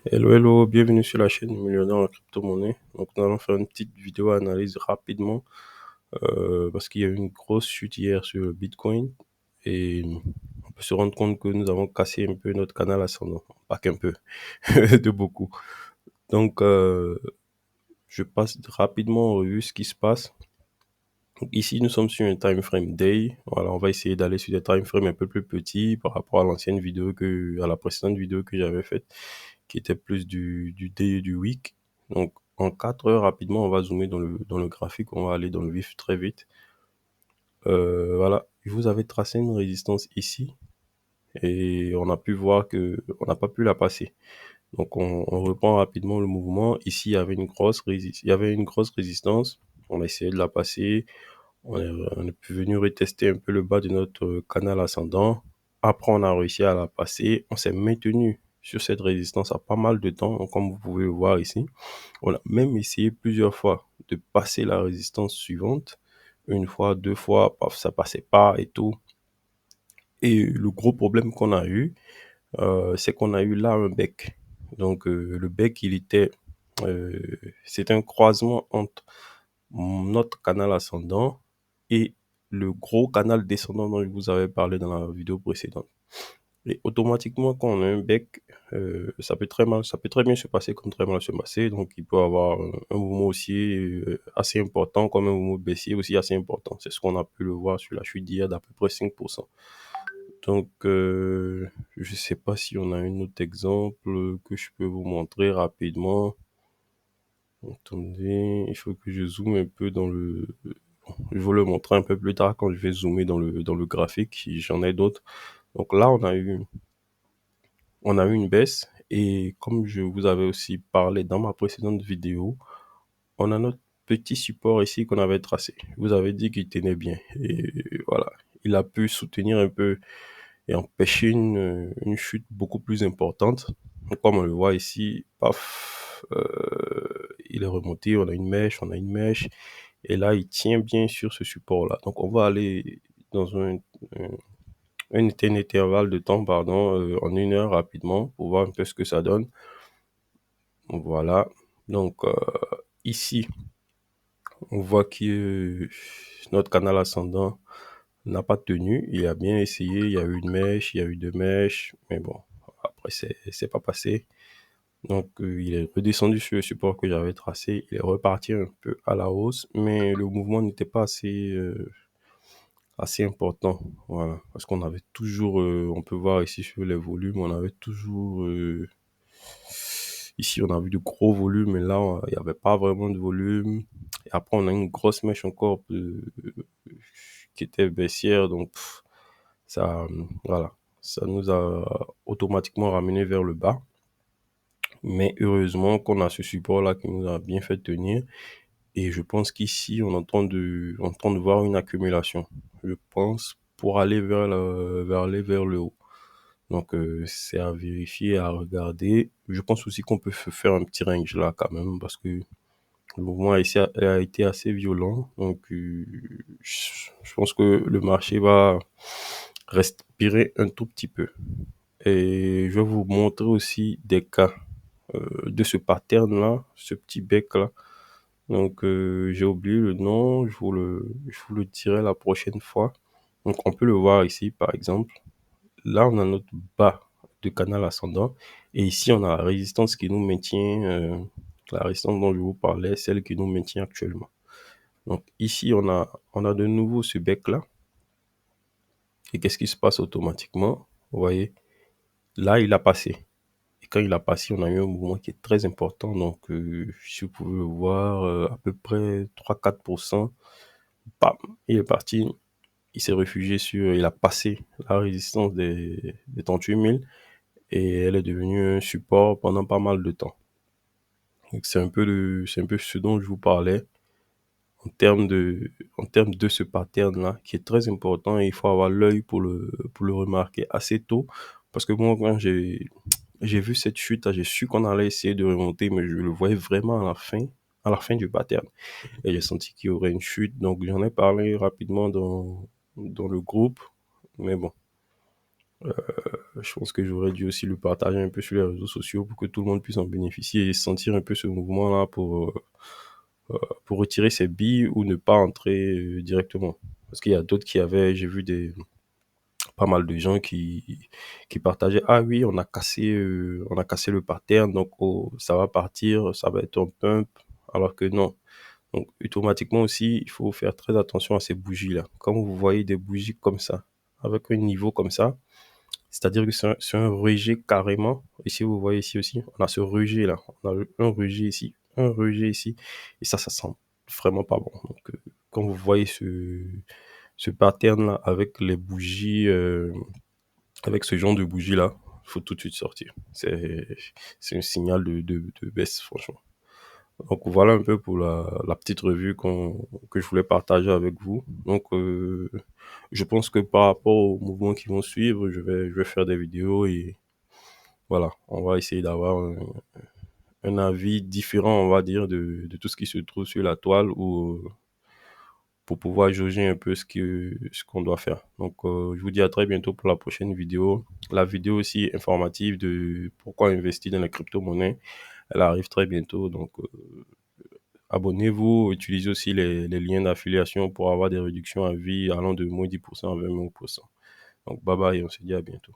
Hello, hello, bienvenue sur la chaîne Millionnaire en crypto-monnaie. Donc, nous allons faire une petite vidéo analyse rapidement parce qu'il y a eu une grosse chute hier sur le Bitcoin et on peut se rendre compte que nous avons cassé un peu notre canal ascendant. Pas qu'un peu, de beaucoup. Donc, je passe rapidement en revue ce qui se passe. Donc, ici, nous sommes sur un time frame day. Voilà, on va essayer d'aller sur des time frames un peu plus petits par rapport à l'ancienne vidéo à la précédente vidéo que j'avais faite, qui était plus du day et du week. Donc, en 4 heures, rapidement, on va zoomer dans le graphique, on va aller dans le vif très vite. Voilà, je vous avais tracé une résistance ici et on a pu voir que on n'a pas pu la passer. Donc, on reprend rapidement le mouvement. Ici, il y avait une grosse résistance. On a essayé de la passer. On est venu retester un peu le bas de notre canal ascendant. Après, on a réussi à la passer. On s'est maintenu sur cette résistance à pas mal de temps, donc, comme vous pouvez le voir ici. On a même essayé plusieurs fois de passer la résistance suivante. Une fois, deux fois, paf, ça passait pas et tout. Et le gros problème qu'on a eu, c'est qu'on a eu là un bec. Donc, le bec, euh, c'était un croisement entre notre canal ascendant et le gros canal descendant dont je vous avais parlé dans la vidéo précédente. Et automatiquement, quand on a un bec, ça peut très bien se passer comme très mal se passer. Donc, il peut avoir un mouvement aussi assez important, comme un mouvement baissier aussi assez important. C'est ce qu'on a pu le voir sur la chute d'hier d'à peu près 5%. Donc, je sais pas si on a un autre exemple que je peux vous montrer rapidement. Attendez, il faut que je zoome un peu dans le... Je vais le montrer un peu plus tard quand je vais zoomer dans le graphique, si j'en ai d'autres. Donc là, on a eu une baisse et comme je vous avais aussi parlé dans ma précédente vidéo, on a notre petit support ici qu'on avait tracé. Je vous avais dit qu'il tenait bien et voilà, il a pu soutenir un peu et empêcher une chute beaucoup plus importante. Donc, comme on le voit ici, paf, il est remonté, on a une mèche et là il tient bien sur ce support là. Donc on va aller dans un intervalle de temps, pardon, en 1 heure rapidement pour voir un peu ce que ça donne. Voilà. Donc, ici, on voit que notre canal ascendant n'a pas tenu. Il a bien essayé. Il y a eu une mèche, il y a eu deux mèches. Mais bon, après, c'est pas passé. Donc, il est redescendu sur le support que j'avais tracé. Il est reparti un peu à la hausse. Mais le mouvement n'était pas assez important. Voilà. Parce qu'on avait toujours, on peut voir ici sur les volumes, on avait toujours, ici on a vu de gros volumes, mais là il n'y avait pas vraiment de volume. Et après on a une grosse mèche encore qui était baissière, donc ça, voilà, ça nous a automatiquement ramené vers le bas. Mais heureusement qu'on a ce support là qui nous a bien fait tenir. Et je pense qu'ici, on est en train de voir une accumulation. Je pense pour aller vers le haut. Donc, c'est à vérifier, à regarder. Je pense aussi qu'on peut faire un petit range là quand même parce que le mouvement a été assez violent. Donc, je pense que le marché va respirer un tout petit peu. Et je vais vous montrer aussi des cas de ce pattern là, ce petit bec là. Donc, j'ai oublié le nom, je vous le dirai la prochaine fois. Donc, on peut le voir ici, par exemple. Là, on a notre bas de canal ascendant. Et ici, on a la résistance qui nous maintient, la résistance dont je vous parlais, celle qui nous maintient actuellement. Donc, ici, on a de nouveau ce bec-là. Et qu'est-ce qui se passe automatiquement? Vous voyez, là, il a passé. Et quand il a passé, on a eu un mouvement qui est très important. Donc, si vous pouvez le voir, à peu près 3-4%. Bam, il est parti, il s'est réfugié il a passé la résistance des 38 000 et elle est devenue un support pendant pas mal de temps. C'est un peu ce dont je vous parlais en termes de ce pattern-là qui est très important et il faut avoir l'œil pour le remarquer assez tôt parce que moi, quand j'ai vu cette chute, j'ai su qu'on allait essayer de remonter, mais je le voyais vraiment à la fin du pattern. Et j'ai senti qu'il y aurait une chute. Donc, j'en ai parlé rapidement dans le groupe. Mais bon, Je pense que j'aurais dû aussi le partager un peu sur les réseaux sociaux pour que tout le monde puisse en bénéficier et sentir un peu ce mouvement-là pour retirer ses billes ou ne pas entrer directement. Parce qu'il y a d'autres qui avaient, j'ai vu pas mal de gens qui partageaient, ah oui, on a cassé le pattern, donc oh, ça va partir, ça va être un pump, alors que non. Donc, automatiquement aussi, il faut faire très attention à ces bougies-là. Quand vous voyez des bougies comme ça, avec un niveau comme ça, c'est-à-dire que c'est un rejet carrément. Ici, vous voyez ici aussi, on a ce rejet-là. On a un rejet ici, un rejet ici. Et ça sent vraiment pas bon. Donc, quand vous voyez ce pattern-là avec les bougies, avec ce genre de bougie-là, il faut tout de suite sortir. C'est un signal de baisse, franchement. Donc voilà un peu pour la petite revue que je voulais partager avec vous. Donc je pense que par rapport aux mouvements qui vont suivre, je vais faire des vidéos et voilà, on va essayer d'avoir un avis différent, on va dire, de tout ce qui se trouve sur la toile ou pour pouvoir jauger un peu ce qu'on doit faire. Donc je vous dis à très bientôt pour la prochaine vidéo. La vidéo aussi informative de pourquoi investir dans la crypto-monnaie, elle arrive très bientôt. Donc abonnez-vous, utilisez aussi les liens d'affiliation pour avoir des réductions à vie allant de moins 10% à 20%. Donc bye bye, on se dit à bientôt.